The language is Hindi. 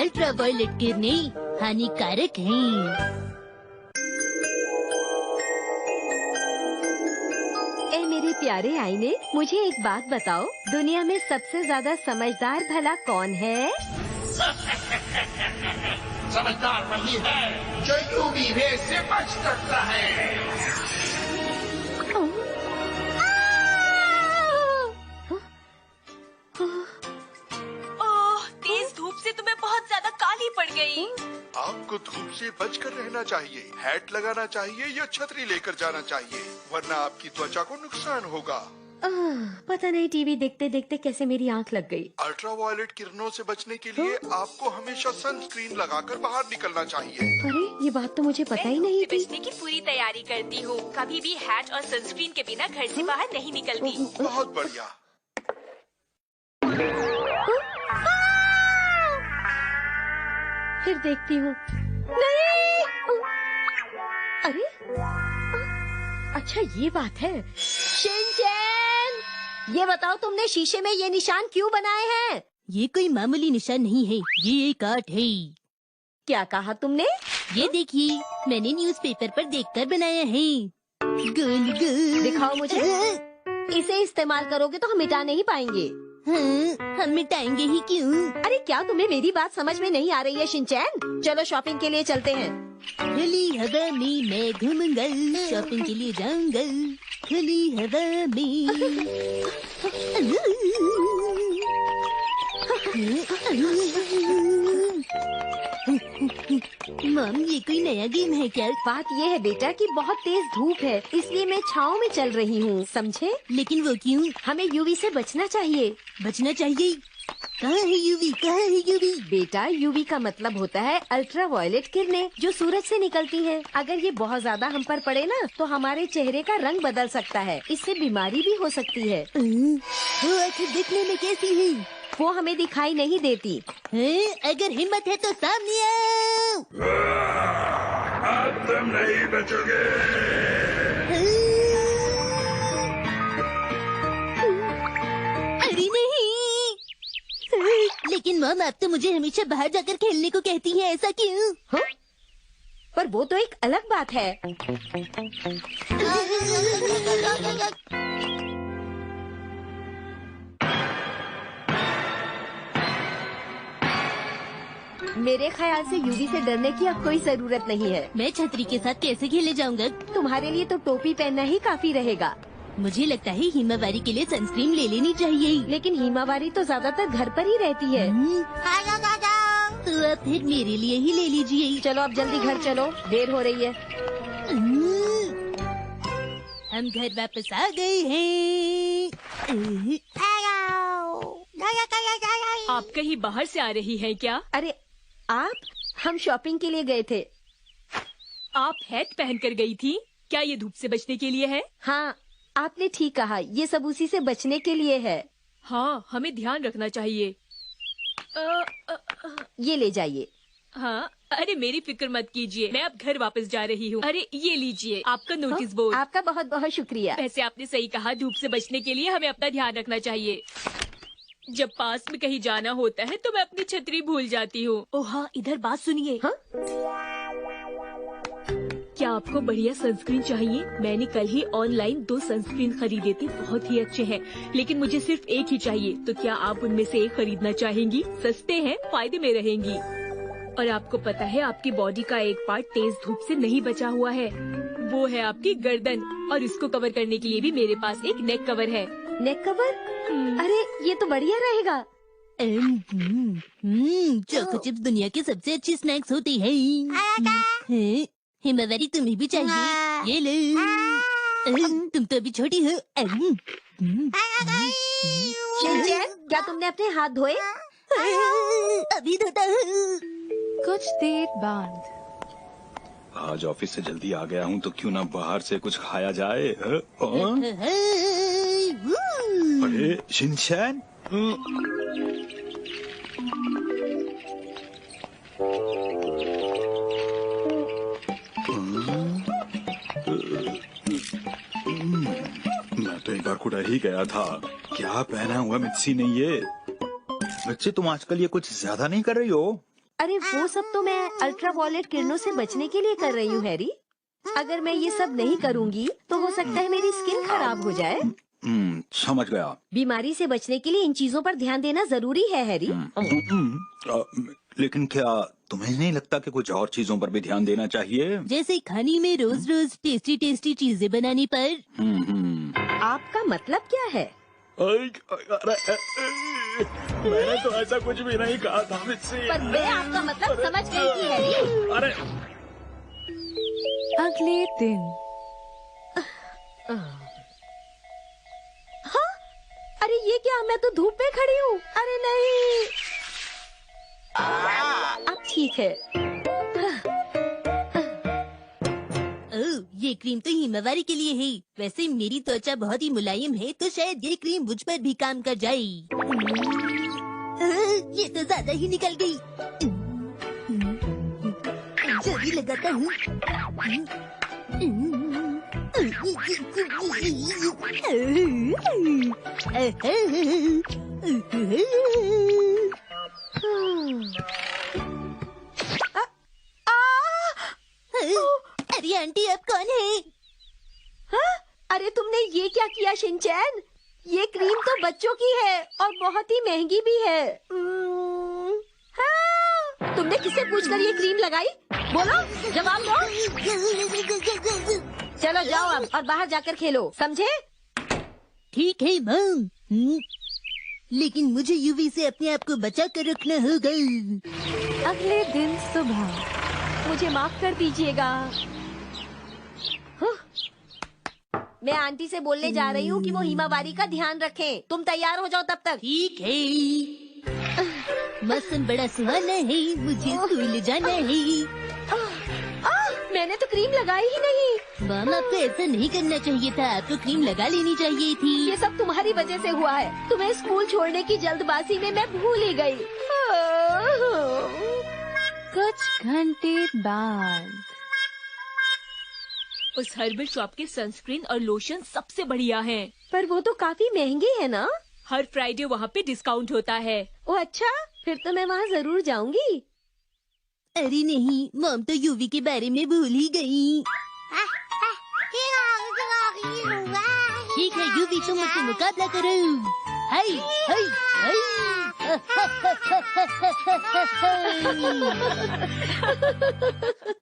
अल्ट्रावायलेट किरणें हानिकारक हैं। ए मेरे प्यारे आईने, मुझे एक बात बताओ, दुनिया में सबसे ज्यादा समझदार भला कौन है? समझदार वही है जो यूवी रे से बच सकता है। ओह, तेज धूप से तुम्हें बहुत ज्यादा काली पड़ गई। आपको धूप से बचकर रहना चाहिए, हैट लगाना चाहिए या छतरी लेकर जाना चाहिए, वरना आपकी त्वचा को नुकसान होगा। पता नहीं टीवी देखते देखते कैसे मेरी आंख लग गई। अल्ट्रावायलेट किरणों से बचने के लिए आपको हमेशा सनस्क्रीन लगाकर बाहर निकलना चाहिए। अरे ये बात तो मुझे पता ही नहीं थी। बचने की पूरी तैयारी करती हूँ, कभी भी हैट और सनस्क्रीन के बिना घर से बाहर नहीं निकलती। बहुत बढ़िया। फिर देखती हूँ। नहीं! अरे अच्छा ये बात है। शिनचैन, ये बताओ तुमने शीशे में ये निशान क्यों बनाए हैं? ये कोई मामूली निशान नहीं है, ये एक आर्ट है। क्या कहा तुमने? ये देखिए, मैंने न्यूज़पेपर पर देखकर बनाया है। गोल गोल। दिखाओ मुझे। इसे इस्तेमाल करोगे तो हम मिटा नहीं पाएंगे। हाँ, हम मिटाएंगे ही क्यों? अरे क्या तुम्हें मेरी बात समझ में नहीं आ रही है शिनचैन? चलो शॉपिंग के लिए चलते हैं। खुली हवा में मैं घूमूंगा, शॉपिंग के लिए जाऊंगा खुली हवा में। मॉम, ये कोई नया गेम है क्या? बात ये है बेटा कि बहुत तेज धूप है, इसलिए मैं छाँव में चल रही हूँ, समझे? लेकिन वो क्यों? हमें यूवी से बचना चाहिए। बचना चाहिए? कहाँ है यूवी? कहाँ है यूवी? बेटा यूवी का मतलब होता है अल्ट्रावायलेट किरणें, जो सूरज से निकलती हैं। अगर ये बहुत ज्यादा हम पर पड़े ना, तो हमारे चेहरे का रंग बदल सकता है, इससे बीमारी भी हो सकती है। वो आखिर दिखने में कैसी है? वो हमें दिखाई नहीं देती। अगर हिम्मत है तो सामने आओ। अब तुम नहीं बचोगे। अरे नहीं। लेकिन मॉम, आप तो मुझे हमेशा बाहर जाकर खेलने को कहती हैं, ऐसा क्यों? हाँ? पर वो तो एक अलग बात है। मेरे ख्याल से यूवी से डरने की अब कोई जरूरत नहीं है। मैं छतरी के साथ कैसे खेले जाऊंगा? तुम्हारे लिए तो टोपी पहनना ही काफी रहेगा। मुझे लगता है हिमावारी के लिए सनस्क्रीन ले लेनी चाहिए। लेकिन हिमावारी तो ज्यादातर घर पर ही रहती है। तो आप फिर मेरे लिए ही ले लीजिए। चलो अब जल्दी घर चलो, देर हो रही है। हम घर वापस आ गए हैं। आप कहीं बाहर से आ रही हैं क्या? अरे आप, हम शॉपिंग के लिए गए थे। आप हैट पहन कर गई थी? क्या ये धूप से बचने के लिए है? हाँ, आपने ठीक कहा, ये सब उसी से बचने के लिए है। हाँ, हमें ध्यान रखना चाहिए। ये ले जाइए। हाँ, अरे मेरी फिक्र मत कीजिए, मैं अब घर वापस जा रही हूँ। अरे ये लीजिए आपका नोटिस बोर्ड। आपका बहुत बहुत शुक्रिया। वैसे आपने सही कहा, धूप से बचने के लिए हमें अपना ध्यान रखना चाहिए। जब पास में कहीं जाना होता है तो मैं अपनी छतरी भूल जाती हूँ। ओह हाँ, इधर बात सुनिए। हाँ? क्या आपको बढ़िया सनस्क्रीन चाहिए? मैंने कल ही ऑनलाइन 2 सनस्क्रीन खरीदे थे, बहुत ही अच्छे हैं, लेकिन मुझे सिर्फ एक ही चाहिए। तो क्या आप उनमें से एक खरीदना चाहेंगी? सस्ते हैं, फायदे में रहेंगी। और आपको पता है, आपकी बॉडी का एक पार्ट तेज धूप से नहीं बचा हुआ है, वो है आपकी गर्दन। और इसको कवर करने के लिए भी मेरे पास एक नेक कवर है। नेक कवर? अरे ये तो बढ़िया रहेगा। चोको चिप्स दुनिया की सबसे अच्छी स्नैक्स होती है। हिमावारी तुम्हें भी चाहिए? ये लो। तुम तो अभी छोटी हो। शिनचैन, क्या तुमने अपने हाथ धोए? अभी धोता हूँ। कुछ देर बाद। आज ऑफिस से जल्दी आ गया हूँ तो क्यों ना बाहर से कुछ खाया जाए। अरे शिनचैन, मैं तो एक बार को डर ही गया था। क्या पहना हुआ मित्सी ने ये? मित्सी, तुम आजकल ये कुछ ज्यादा नहीं कर रही हो? अरे वो सब तो मैं अल्ट्रावायलेट किरणों से बचने के लिए कर रही हूँ हैरी। अगर मैं ये सब नहीं करूँगी तो हो सकता है मेरी स्किन खराब हो जाए। समझ गया। बीमारी से बचने के लिए इन चीजों पर ध्यान देना जरूरी है हैरी। लेकिन क्या तुम्हें नहीं लगता कि कुछ और चीजों पर भी ध्यान देना चाहिए? जैसे खाने में रोज रोज टेस्टी टेस्टी चीजें बनाने पर। आपका मतलब क्या है? मैंने तो ऐसा कुछ भी नहीं कहा था मुझसे। पर मैं आपका मतलब समझ गई थी हैरी। अरे अगले दिन। हाँ? अरे ये क्या, मैं तो धूप में खड़ी हूँ। अरे नहीं, अब ठीक है। ओह, ये क्रीम तो हिमावारी के लिए है। वैसे मेरी त्वचा बहुत ही मुलायम है, तो शायद ये क्रीम मुझ पर भी काम कर जाए। ये तो ज्यादा ही निकल गई। जल्दी लगाता हूँ। अरे आंटी, अब कौन है? हाँ? अरे तुमने ये क्या किया शिनचैन? ये क्रीम तो बच्चों की है और बहुत ही महंगी भी है। हाँ? तुमने किससे पूछकर ये क्रीम लगाई? बोलो, जवाब दो। चलो जाओ अब और बाहर जाकर खेलो, समझे? ठीक है मॉम। लेकिन मुझे यूवी से अपने आप को बचा कर रखना होगा। अगले दिन सुबह। मुझे माफ कर दीजिएगा। मैं आंटी से बोलने जा रही हूँ कि वो हिमावारी का ध्यान रखें। तुम तैयार हो जाओ तब तक। ठीक है। मौसम बड़ा सुहाना है, मुझे स्कूल जाना है। मैंने तो क्रीम लगाई ही नहीं। मॉम, आपको ऐसा नहीं करना चाहिए था। आपको क्रीम लगा लेनी चाहिए थी। ये सब तुम्हारी वजह से हुआ है। तुम्हें स्कूल छोड़ने की जल्दबाजी में मैं भूल ही गई। कुछ घंटे बाद। उस हर्बल शॉप के सनस्क्रीन और लोशन सबसे बढ़िया हैं। पर वो तो काफी महंगे है ना? हर फ्राइडे वहाँ पे डिस्काउंट होता है। ओ अच्छा, फिर तो मैं वहाँ जरूर जाऊंगी। अरे नहीं, मॉम तो यूवी के बारे में भूल ही गई। ठीक है यूवी, तुम मुझसे मुकाबला करो। हाय हाय हाय।